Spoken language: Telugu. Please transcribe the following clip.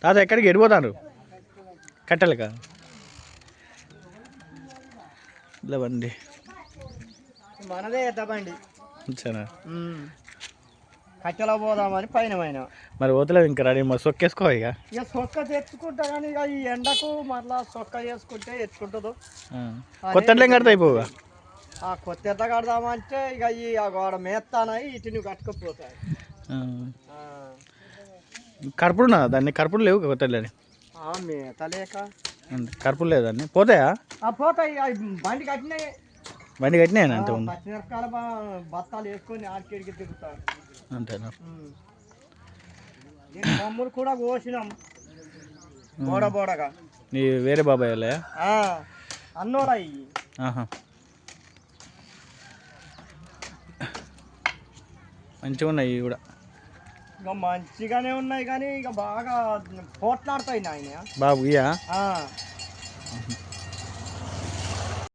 తాత ఎక్కడికి ఎడిపోతారు కట్టెలక ఇలా బండి మనదే ఎద్దబండి అంతేనా కట్టెలో పోదామని పైన పైన మరి పోతలేవు ఇంకా రెడీ మరి సొక్కేసుకో ఇక సొక్క తెచ్చుకుంటా కానీ ఇక ఈ ఎండకు మళ్ళా సొక్క చేసుకుంటే ఎత్తుకుంటుందో కొత్త ఎడ్లేం కడతా అయిపోగా ఆ కొత్త ఎద్ద కడదామంటే ఇక ఈ గోడ మేస్తానయి ఇటుని కట్టుకుపోతాయి కర్పుడు ఉన్నదా దాన్ని కర్పుడు లేవు కొత్త ఎడ్లని మేత లేక కర్పుడు లేదు దాన్ని పోతాయా పోతాయి బండి కట్టినాయి బండి కట్టినాయి అంత ఉంది పచ్చిమిరపకాయల బత్తాలు వేసుకొని ఆడికేడికి తిరుగుతారు అంతేనా మమ్మల్ని కూడా కోసినాం బోడగా నీ వేరే బాబాయ్ వాళ్ళ అన్నోరా మంచిగా ఉన్నాయి ఇవి కూడా ఇక మంచిగానే ఉన్నాయి కానీ ఇక బాగా పోట్లాడుతాయి నాయన బాబు ఇయా